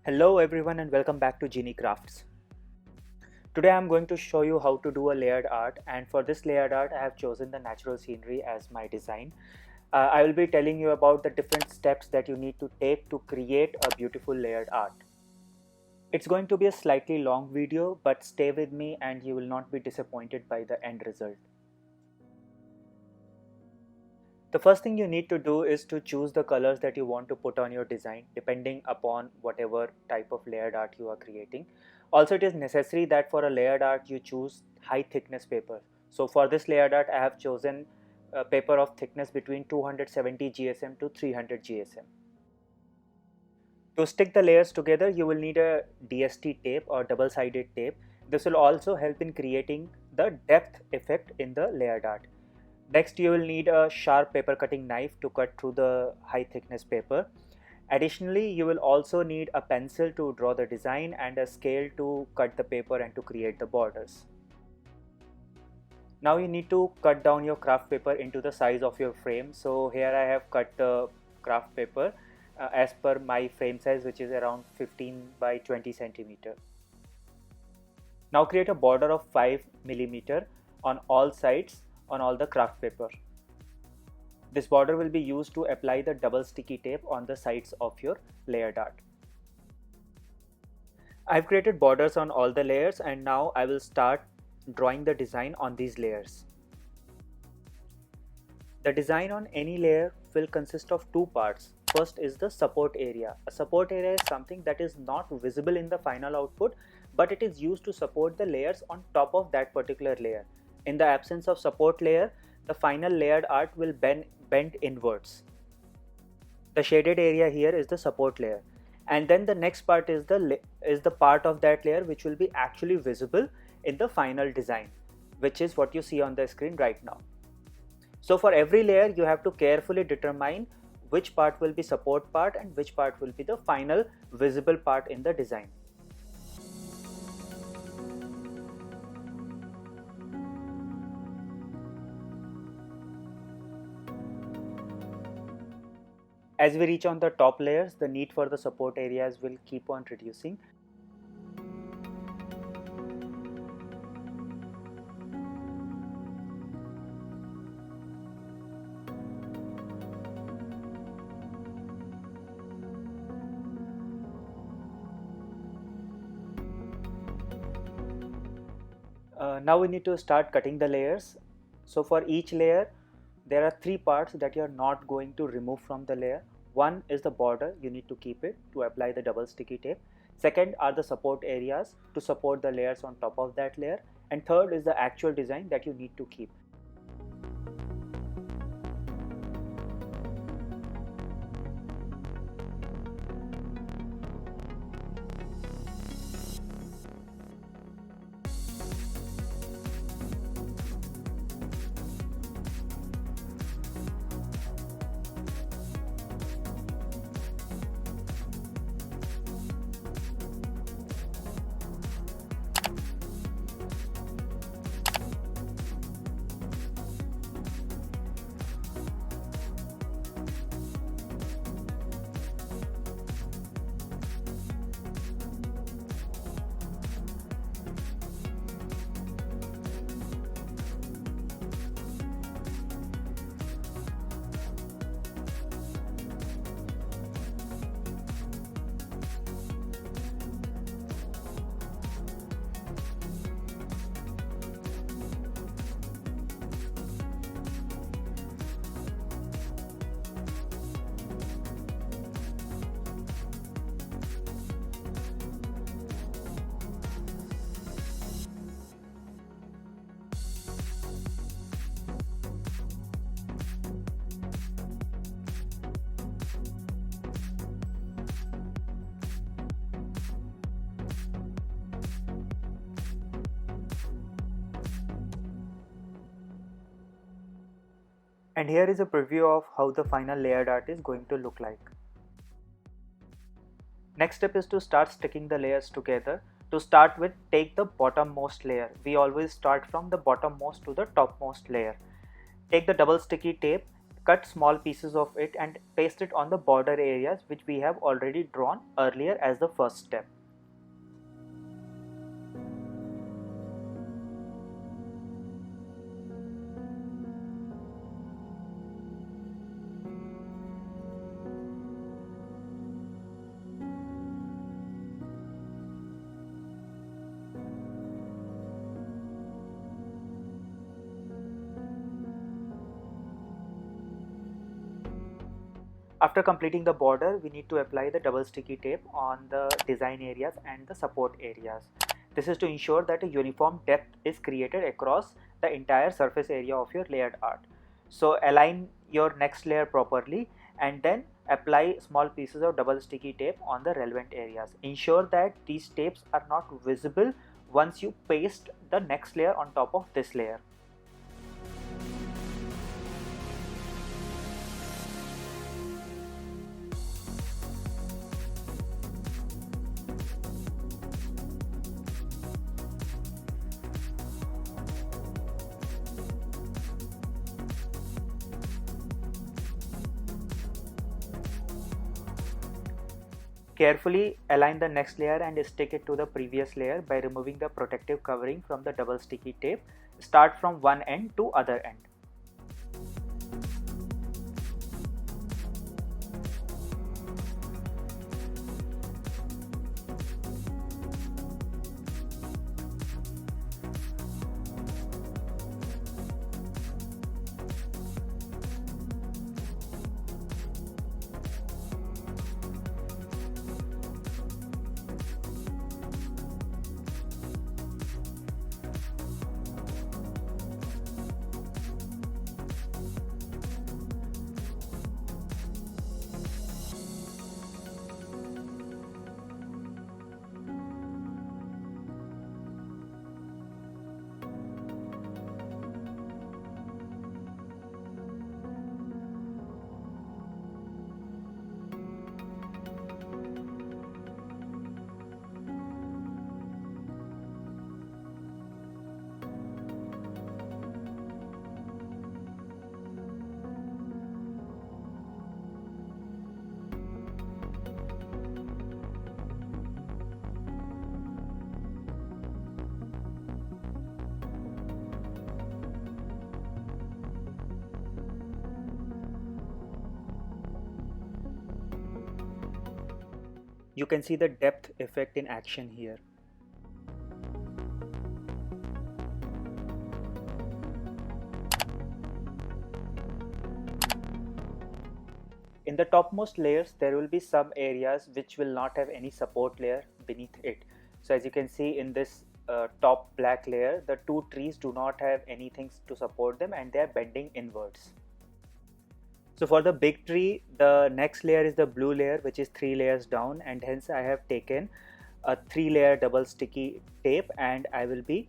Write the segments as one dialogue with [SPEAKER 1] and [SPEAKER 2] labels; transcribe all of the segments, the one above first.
[SPEAKER 1] Hello everyone and welcome back to Genie Crafts. Today I am going to show you how to do a layered art, and for this layered art I have chosen the natural scenery as my design. I will be telling you about the different steps that you need to take to create a beautiful layered art. It's going to be a slightly long video, but stay with me and you will not be disappointed by the end result. The first thing you need to do is to choose the colors that you want to put on your design depending upon whatever type of layered art you are creating. Also, it is necessary that for a layered art you choose high thickness paper. So for this layered art I have chosen a paper of thickness between 270 GSM to 300 GSM. To stick the layers together you will need a DST tape or double-sided tape. This will also help in creating the depth effect in the layered art. Next, you will need a sharp paper cutting knife to cut through the high thickness paper. Additionally, you will also need a pencil to draw the design and a scale to cut the paper and to create the borders. Now you need to cut down your craft paper into the size of your frame. So here I have cut the craft paper as per my frame size, which is around 15 by 20 centimeter. Now create a border of 5 millimeter on all sides on all the craft paper. This border will be used to apply the double sticky tape on the sides of your layered art. I've created borders on all the layers and now I will start drawing the design on these layers. The design on any layer will consist of two parts. First is the support area. A support area is something that is not visible in the final output, but it is used to support the layers on top of that particular layer. In the absence of support layer, the final layered art will bend inwards. The shaded area here is the support layer, and then the next part is the part of that layer which will be actually visible in the final design, which is what you see on the screen right now. So for every layer you have to carefully determine which part will be support part and which part will be the final visible part in the design. As we reach on the top layers, the need for the support areas will keep on reducing. Now we need to start cutting the layers. So for each layer, there are three parts that you are not going to remove from the layer. One is the border, you need to keep it to apply the double sticky tape. Second are the support areas to support the layers on top of that layer. And third is the actual design that you need to keep. And here is a preview of how the final layered art is going to look like. Next step is to start sticking the layers together. To start with, take the bottommost layer. We always start from the bottommost to the topmost layer. Take the double sticky tape, cut small pieces of it and paste it on the border areas which we have already drawn earlier as the first step. After completing the border, we need to apply the double sticky tape on the design areas and the support areas. This is to ensure that a uniform depth is created across the entire surface area of your layered art. So align your next layer properly and then apply small pieces of double sticky tape on the relevant areas. Ensure that these tapes are not visible once you paste the next layer on top of this layer. Carefully align the next layer and stick it to the previous layer by removing the protective covering from the double sticky tape. Start from one end to other end. You can see the depth effect in action here. In the topmost layers, there will be some areas which will not have any support layer beneath it. So as you can see in this top black layer, the two trees do not have anything to support them and they are bending inwards. So for the big tree, the next layer is the blue layer, which is 3 layers down, and hence I have taken a 3-layer double sticky tape and I will be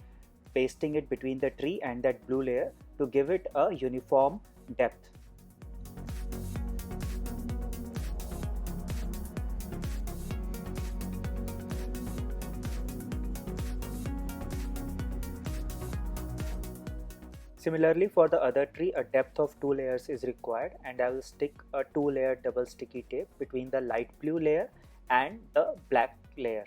[SPEAKER 1] pasting it between the tree and that blue layer to give it a uniform depth. Similarly, for the other tree, a depth of 2 layers is required and I will stick a 2-layer double sticky tape between the light blue layer and the black layer.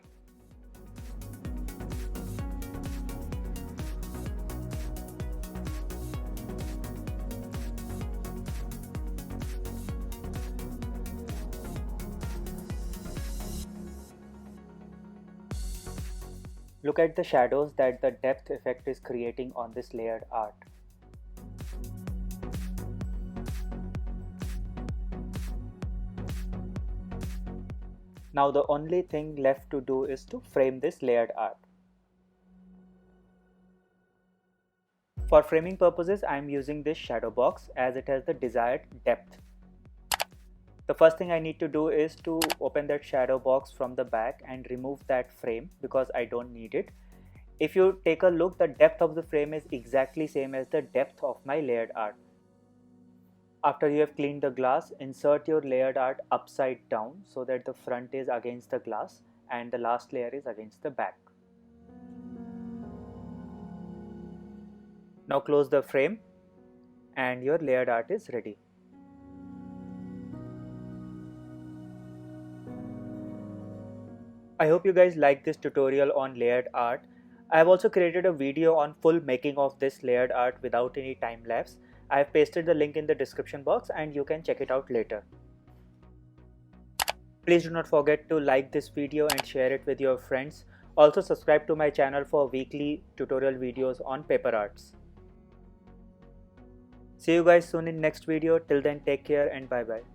[SPEAKER 1] Look at the shadows that the depth effect is creating on this layered art. Now the only thing left to do is to frame this layered art. For framing purposes, I am using this shadow box as it has the desired depth. The first thing I need to do is to open that shadow box from the back and remove that frame because I don't need it. If you take a look, the depth of the frame is exactly same as the depth of my layered art. After you have cleaned the glass, insert your layered art upside down so that the front is against the glass and the last layer is against the back. Now close the frame and your layered art is ready. I hope you guys like this tutorial on layered art. I have also created a video on full making of this layered art without any time lapse. I have pasted the link in the description box and you can check it out later. Please do not forget to like this video and share it with your friends. Also subscribe to my channel for weekly tutorial videos on paper arts. See you guys soon in next video. Till then, take care and bye bye.